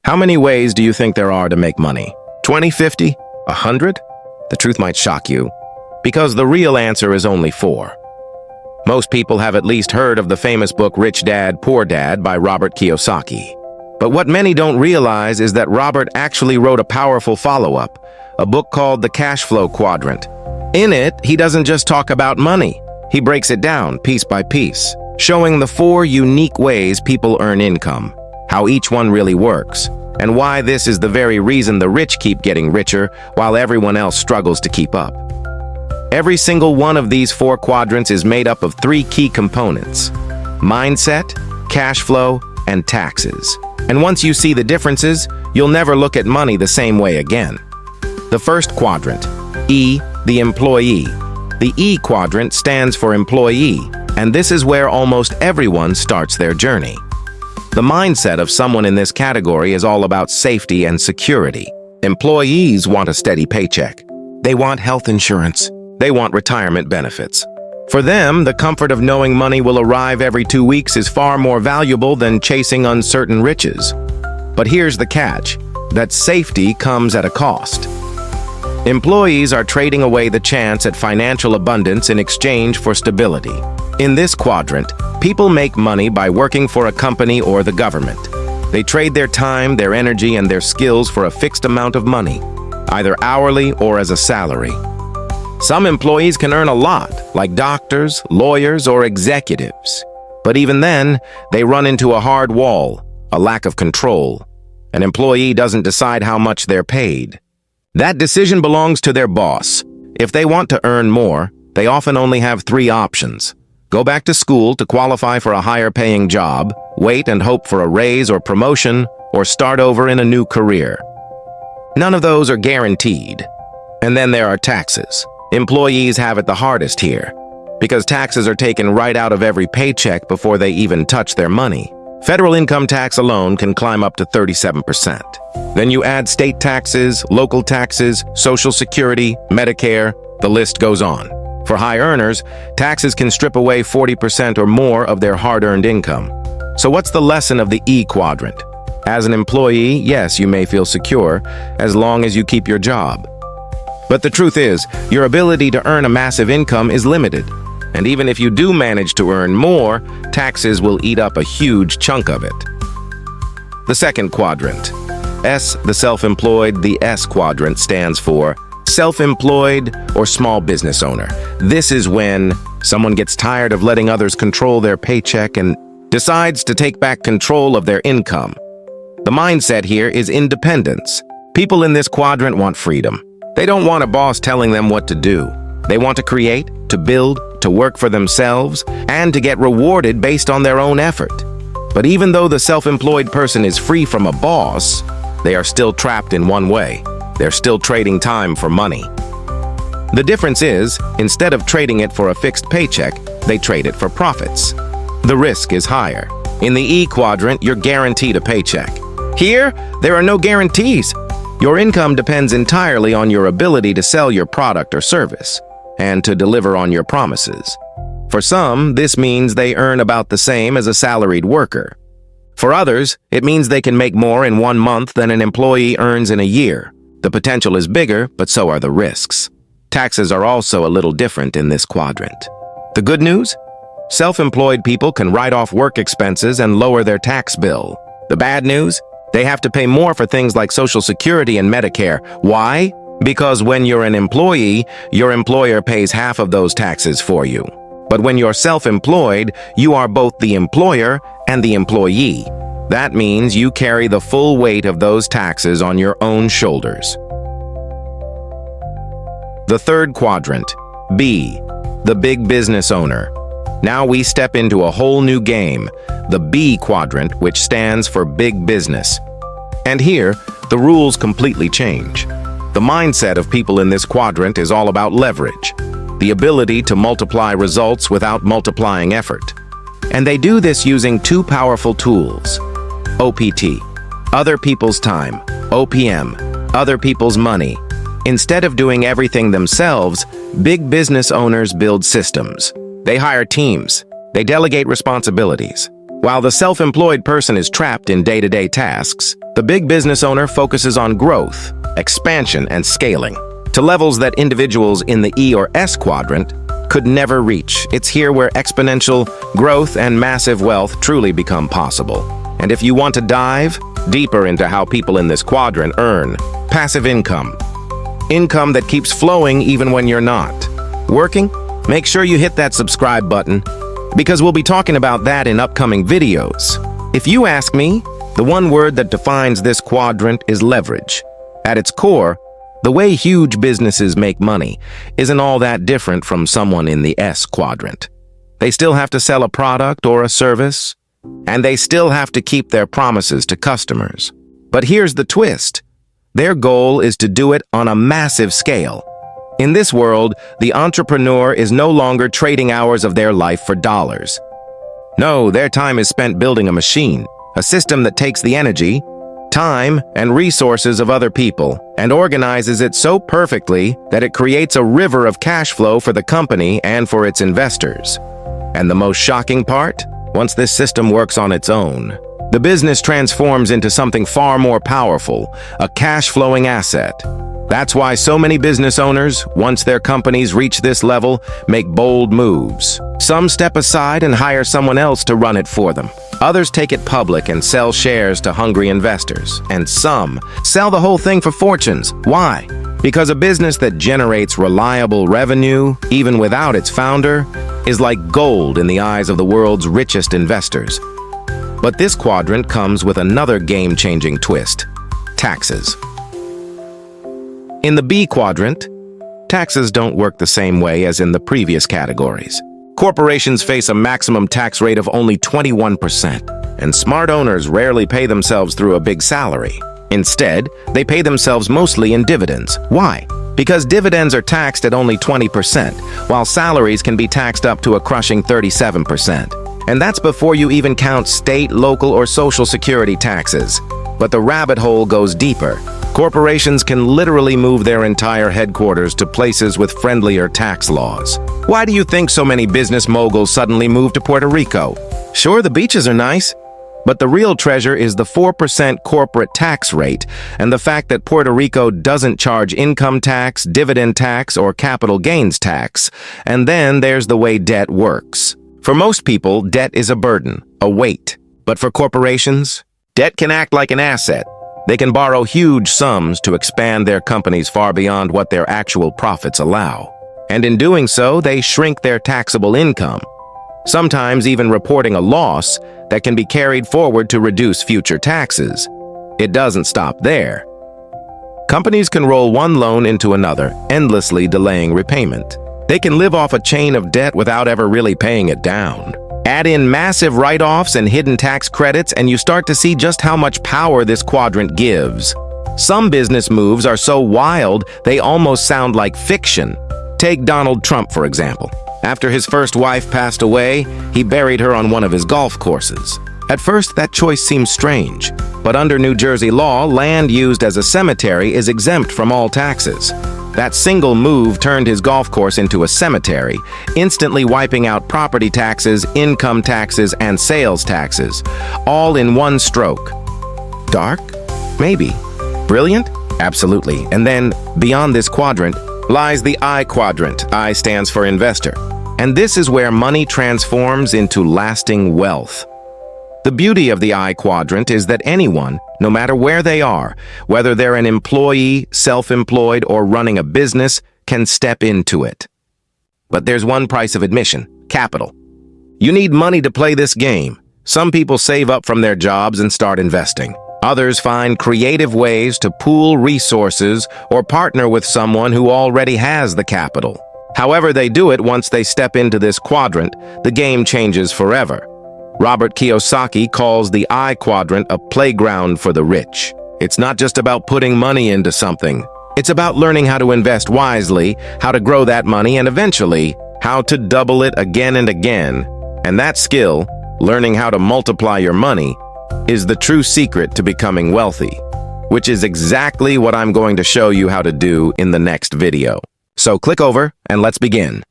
How many ways do you think there are to make money? 20, 50, 100? The truth might shock you, because the real answer is only 4. Most people have at least heard of the famous book Rich Dad, Poor Dad by Robert Kiyosaki. But what many don't realize is that Robert actually wrote a powerful follow-up, a book called The Cashflow Quadrant. In it, he doesn't just talk about money. He breaks it down piece by piece, showing the 4 unique ways people earn income, how each one really works, and why this is the very reason the rich keep getting richer while everyone else struggles to keep up. Every single one of these 4 quadrants is made up of 3 key components: mindset, cash flow, and taxes. And once you see the differences, you'll never look at money the same way again. The first quadrant, E, the employee. The E quadrant stands for employee, and this is where almost everyone starts their journey. The mindset of someone in this category is all about safety and security. Employees want a steady paycheck. They want health insurance. They want retirement benefits. For them, the comfort of knowing money will arrive every 2 weeks is far more valuable than chasing uncertain riches. But here's the catch, that safety comes at a cost. Employees are trading away the chance at financial abundance in exchange for stability. In this quadrant, people make money by working for a company or the government. They trade their time, their energy, and their skills for a fixed amount of money, either hourly or as a salary. Some employees can earn a lot, like doctors, lawyers, or executives. But even then, they run into a hard wall, a lack of control. An employee doesn't decide how much they're paid. That decision belongs to their boss. If they want to earn more, they often only have 3 options: go back to school to qualify for a higher-paying job, wait and hope for a raise or promotion, or start over in a new career. None of those are guaranteed. And then there are taxes. Employees have it the hardest here, because taxes are taken right out of every paycheck before they even touch their money. Federal income tax alone can climb up to 37%. Then you add state taxes, local taxes, Social Security, Medicare, the list goes on. For high earners, taxes can strip away 40% or more of their hard-earned income. So what's the lesson of the E quadrant? As an employee, yes, you may feel secure, as long as you keep your job. But the truth is, your ability to earn a massive income is limited. And even if you do manage to earn more, taxes will eat up a huge chunk of it. The second quadrant, S, the self-employed. The S quadrant stands for self-employed or small business owner. This is when someone gets tired of letting others control their paycheck and decides to take back control of their income. The mindset here is independence. People in this quadrant want freedom. They don't want a boss telling them what to do. They want to create, to build, to work for themselves, and to get rewarded based on their own effort. But even though the self-employed person is free from a boss, they are still trapped in one way. They're still trading time for money. The difference is, instead of trading it for a fixed paycheck, they trade it for profits. The risk is higher. In the E quadrant, you're guaranteed a paycheck. Here, there are no guarantees. Your income depends entirely on your ability to sell your product or service, and to deliver on your promises. For some, this means they earn about the same as a salaried worker. For others, it means they can make more in 1 month than an employee earns in a year. The potential is bigger, but so are the risks. Taxes are also a little different in this quadrant. The good news? Self-employed people can write off work expenses and lower their tax bill. The bad news? They have to pay more for things like Social Security and Medicare. Why? Because when you're an employee, your employer pays half of those taxes for you. But when you're self-employed, you are both the employer and the employee. That means you carry the full weight of those taxes on your own shoulders. The third quadrant, B, the big business owner. Now we step into a whole new game, the B quadrant, which stands for big business. And here, the rules completely change. The mindset of people in this quadrant is all about leverage, the ability to multiply results without multiplying effort. And they do this using 2 powerful tools: OPT, other people's time; OPM, other people's money. Instead of doing everything themselves, big business owners build systems. They hire teams. They delegate responsibilities. While the self-employed person is trapped in day-to-day tasks, The big business owner focuses on growth, expansion, and scaling to levels that individuals in the E or S quadrant could never reach. It's here where exponential growth and massive wealth truly become possible. And if you want to dive deeper into how people in this quadrant earn passive income that keeps flowing even when you're not working, make sure you hit that subscribe button, because we'll be talking about that in upcoming videos. If you ask me, the one word that defines this quadrant is leverage. At its core, the way huge businesses make money isn't all that different from someone in the S quadrant. They still have to sell a product or a service, and they still have to keep their promises to customers. But here's the twist. Their goal is to do it on a massive scale. In this world, the entrepreneur is no longer trading hours of their life for dollars. No, their time is spent building a machine, a system that takes the energy, time, and resources of other people and organizes it so perfectly that it creates a river of cash flow for the company and for its investors. And the most shocking part? Once this system works on its own, the business transforms into something far more powerful, a cash-flowing asset. That's why so many business owners, once their companies reach this level, make bold moves. Some step aside and hire someone else to run it for them. Others take it public and sell shares to hungry investors. And some sell the whole thing for fortunes. Why? Because a business that generates reliable revenue, even without its founder, is like gold in the eyes of the world's richest investors. But this quadrant comes with another game-changing twist: taxes. In the B quadrant, taxes don't work the same way as in the previous categories. Corporations face a maximum tax rate of only 21%, and smart owners rarely pay themselves through a big salary. Instead, they pay themselves mostly in dividends. Why? Because dividends are taxed at only 20%, while salaries can be taxed up to a crushing 37%. And that's before you even count state, local, or social security taxes. But the rabbit hole goes deeper. Corporations can literally move their entire headquarters to places with friendlier tax laws. Why do you think so many business moguls suddenly moved to Puerto Rico? Sure, the beaches are nice, but the real treasure is the 4% corporate tax rate and the fact that Puerto Rico doesn't charge income tax, dividend tax, or capital gains tax. And then there's the way debt works. For most people, debt is a burden, a weight. But for corporations, debt can act like an asset. They can borrow huge sums to expand their companies far beyond what their actual profits allow. And in doing so, they shrink their taxable income, sometimes even reporting a loss that can be carried forward to reduce future taxes. It doesn't stop there. Companies can roll one loan into another, endlessly delaying repayment. They can live off a chain of debt without ever really paying it down. Add in massive write-offs and hidden tax credits, and you start to see just how much power this quadrant gives. Some business moves are so wild, they almost sound like fiction. Take Donald Trump, for example. After his first wife passed away, he buried her on one of his golf courses. At first, that choice seems strange, but under New Jersey law, land used as a cemetery is exempt from all taxes. That single move turned his golf course into a cemetery, instantly wiping out property taxes, income taxes, and sales taxes, all in one stroke. Dark? Maybe. Brilliant? Absolutely. And then, beyond this quadrant, lies the I quadrant. I stands for investor. And this is where money transforms into lasting wealth. The beauty of the I quadrant is that anyone, no matter where they are, whether they're an employee, self-employed, or running a business, can step into it. But there's one price of admission: capital. You need money to play this game. Some people save up from their jobs and start investing. Others find creative ways to pool resources or partner with someone who already has the capital. However they do it, once they step into this quadrant, the game changes forever. Robert Kiyosaki calls the I quadrant a playground for the rich. It's not just about putting money into something. It's about learning how to invest wisely, how to grow that money, and eventually, how to double it again and again. And that skill, learning how to multiply your money, is the true secret to becoming wealthy, which is exactly what I'm going to show you how to do in the next video. So click over and let's begin.